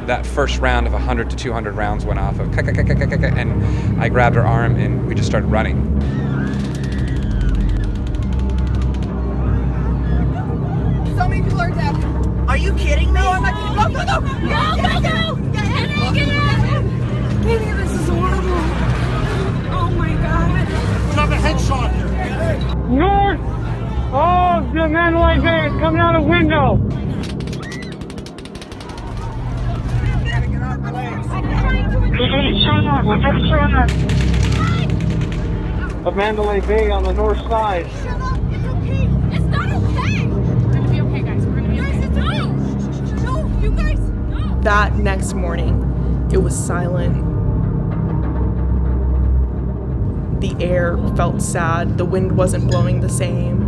that first round of 100 to 200 rounds went off of and I grabbed her arm and we just started running. So many people are dead. Are you kidding me? No, I'm not kidding. Go, go, go! Go! Get out! Baby, this is horrible. Oh my God. Another headshot here. North of the Mandalay Bay is coming out a window. Of Mandalay Bay on the north side. Shut up! It's okay. It's not okay. We're gonna be okay, guys. We're gonna be okay. No, you guys, no. That next morning, it was silent. The air felt sad. The wind wasn't blowing the same.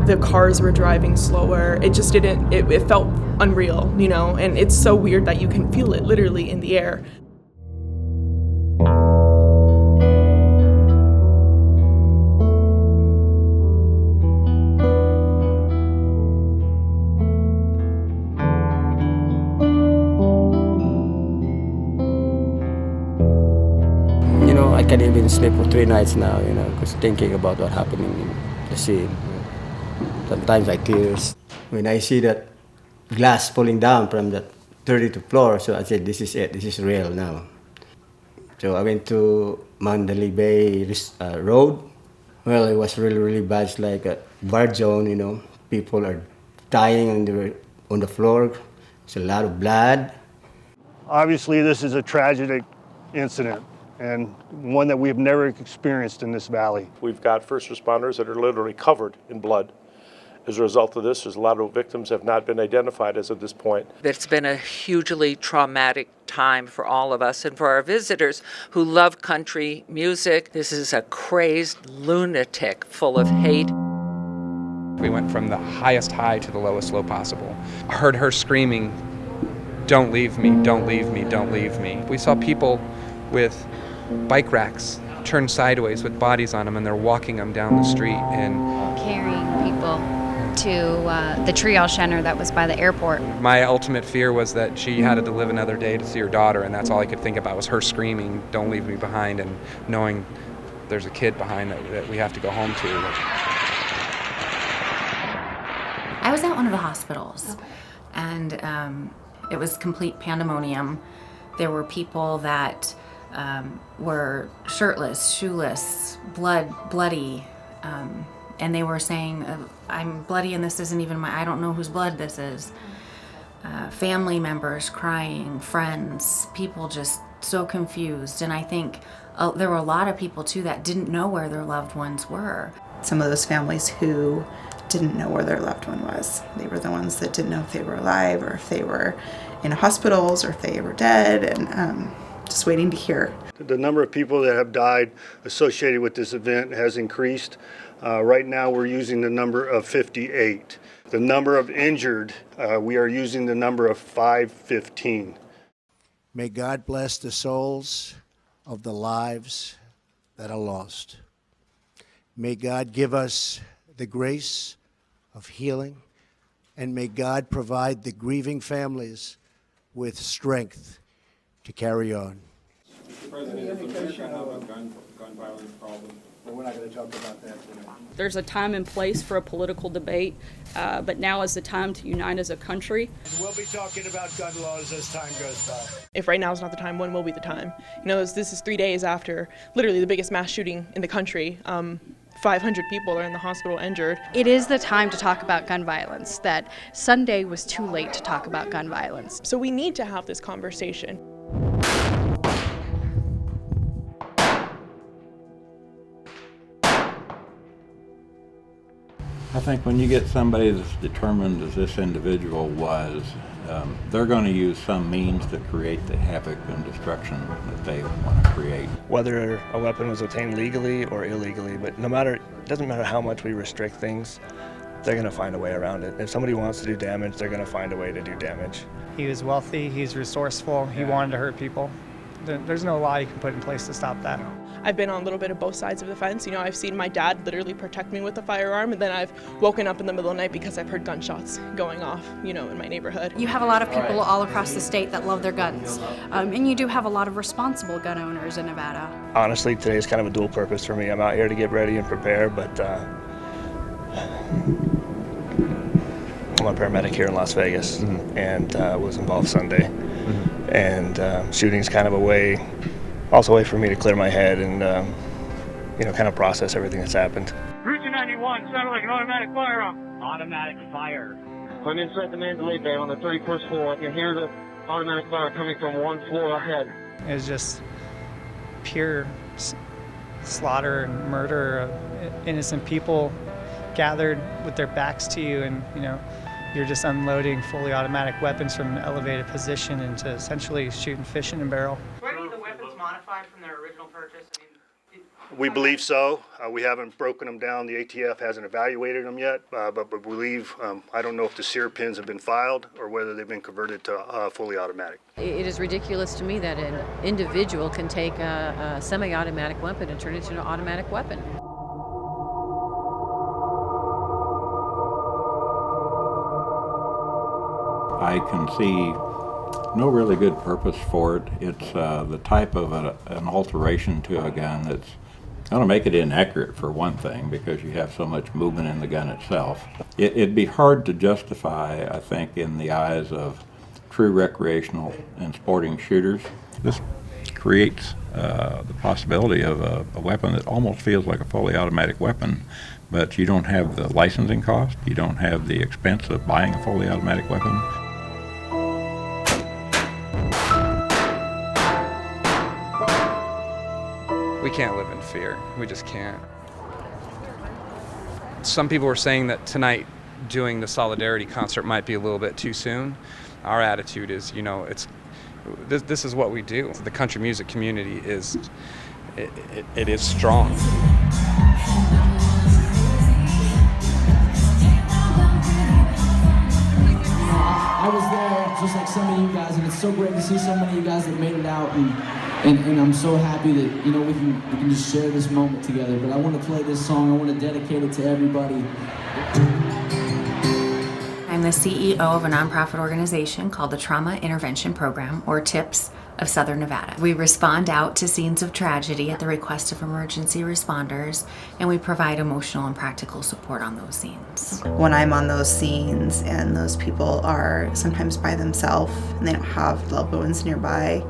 The cars were driving slower. It just didn't, it felt unreal, you know? And it's so weird that you can feel it literally in the air. I can't even sleep for 3 nights now, because thinking about what happening in the scene. Sometimes I tears. When I see that glass falling down from the 32th floor, so I said, this is it, this is real now. So I went to Mandalay Bay Road. Well, it was really, really bad. It's like a war zone, People are dying on the floor. There's a lot of blood. Obviously, this is a tragic incident, and one that we've never experienced in this valley. We've got first responders that are literally covered in blood. As a result of this, there's a lot of victims have not been identified as of this point. It's been a hugely traumatic time for all of us and for our visitors who love country music. This is a crazed lunatic full of hate. We went from the highest high to the lowest low possible. I heard her screaming, "Don't leave me, don't leave me, don't leave me." We saw people with bike racks turned sideways with bodies on them, and they're walking them down the street and carrying people to the triage center that was by the airport. My ultimate fear was that she had to live another day to see her daughter, and that's all I could think about was her screaming, "Don't leave me behind," and knowing there's a kid behind that we have to go home to. I was at one of the hospitals, and it was complete pandemonium. There were people that were shirtless, shoeless, bloody, and they were saying, "I'm bloody and this isn't even I don't know whose blood this is." Family members crying, friends, people just so confused. And I think there were a lot of people too that didn't know where their loved ones were. Some of those families who didn't know where their loved one was. They were the ones that didn't know if they were alive or if they were in hospitals or if they were dead, and just waiting to hear. The number of people that have died associated with this event has increased. Right now we're using the number of 58. The number of injured, we are using the number of 515. May God bless the souls of the lives that are lost. May God give us the grace of healing, and may God provide the grieving families with strength to carry on. Mr. President, does America have a gun violence problem? Well, we're not going to talk about that today. There's a time and place for a political debate, but now is the time to unite as a country. We'll be talking about gun laws as time goes by. If right now is not the time, when will be the time? This is 3 days after literally the biggest mass shooting in the country. 500 people are in the hospital injured. It is the time to talk about gun violence, that Sunday was too late to talk about gun violence. So we need to have this conversation. I think when you get somebody that's determined as this individual was, they're going to use some means to create the havoc and destruction that they want to create. Whether a weapon was obtained legally or illegally, but it doesn't matter how much we restrict things, they're going to find a way around it. If somebody wants to do damage, they're going to find a way to do damage. He was wealthy, he's resourceful, he wanted to hurt people. There's no law you can put in place to stop that. I've been on a little bit of both sides of the fence. You know, I've seen my dad literally protect me with a firearm, and then I've woken up in the middle of the night because I've heard gunshots going off, you know, in my neighborhood. You have a lot of people all across the state that love their guns, and you do have a lot of responsible gun owners in Nevada. Honestly, today is kind of a dual purpose for me. I'm out here to get ready and prepare, but I'm a paramedic here in Las Vegas, and was involved Sunday. And shooting's kind of a way for me to clear my head and you know, kind of process everything that's happened. Route 291, sounded like an automatic firearm. Automatic fire. I'm inside the Mandalay Bay on the 31st floor. I can hear the automatic fire coming from one floor ahead. It was just pure slaughter and murder of innocent people gathered with their backs to you, and you know, you're just unloading fully automatic weapons from an elevated position into essentially shooting fish in a barrel. Were any of the weapons modified from their original purchase? We believe so. We haven't broken them down. The ATF hasn't evaluated them yet, but we believe, I don't know if the sear pins have been filed or whether they've been converted to fully automatic. It is ridiculous to me that an individual can take a semi-automatic weapon and turn it into an automatic weapon. I can see no really good purpose for it. It's the type of an alteration to a gun that's going to make it inaccurate, for one thing, because you have so much movement in the gun itself. It'd be hard to justify, I think, in the eyes of true recreational and sporting shooters. This creates the possibility of a weapon that almost feels like a fully automatic weapon, but you don't have the licensing cost, you don't have the expense of buying a fully automatic weapon. We can't live in fear. We just can't. Some people were saying that tonight doing the Solidarity concert might be a little bit too soon. Our attitude is, you know, this is what we do. The country music community is, it is strong. I was there just like some of you guys, and it's so great to see so many of you guys that made it out, and I'm so happy that, you know, we can just share this moment together. But I want to play this song. I want to dedicate it to everybody. I'm the CEO of a nonprofit organization called the Trauma Intervention Program, or TIPS, of Southern Nevada. We respond out to scenes of tragedy at the request of emergency responders, and we provide emotional and practical support on those scenes. When I'm on those scenes and those people are sometimes by themselves and they don't have loved ones nearby,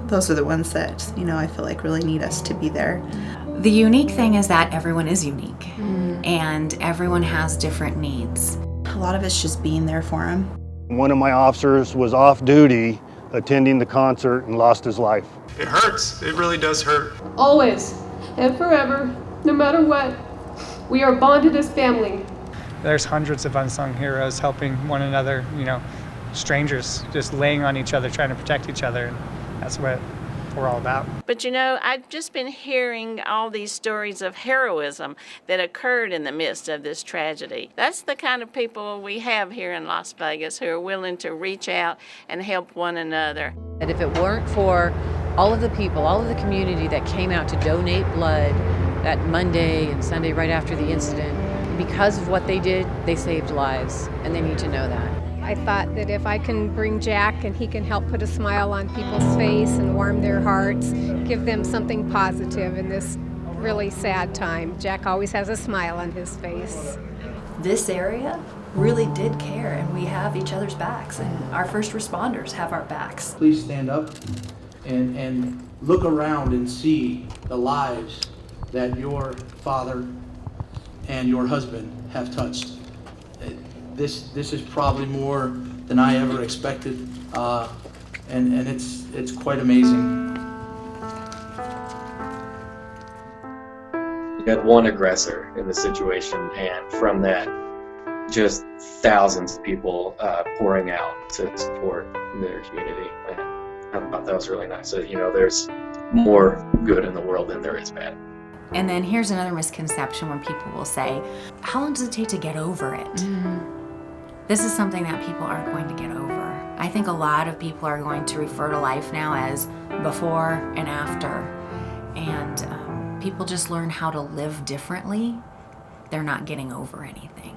those are the ones that, you know, I feel like really need us to be there. The unique thing is that everyone is unique, and everyone has different needs. A lot of it's just being there for them. One of my officers was off duty attending the concert and lost his life. It hurts. It really does hurt. Always and forever, no matter what, we are bonded as family. There's hundreds of unsung heroes helping one another, you know, strangers just laying on each other, trying to protect each other. And that's what we're all about. But you know, I've just been hearing all these stories of heroism that occurred in the midst of this tragedy. That's the kind of people we have here in Las Vegas, who are willing to reach out and help one another. And if it weren't for all of the people, all of the community that came out to donate blood that Monday and Sunday right after the incident, because of what they did, they saved lives, and they need to know that. I thought that if I can bring Jack and he can help put a smile on people's face and warm their hearts, give them something positive in this really sad time. Jack always has a smile on his face. This area really did care, and we have each other's backs, and our first responders have our backs. Please stand up and look around and see the lives that your father and your husband have touched. This is probably more than I ever expected, and it's quite amazing. You had one aggressor in the situation, and from that, just thousands of people pouring out to support their community. And I thought that was really nice. So, you know, there's more good in the world than there is bad. And then here's another misconception when people will say, how long does it take to get over it? This is something that people aren't going to get over. I think a lot of people are going to refer to life now as before and after. and people just learn how to live differently, they're not getting over anything.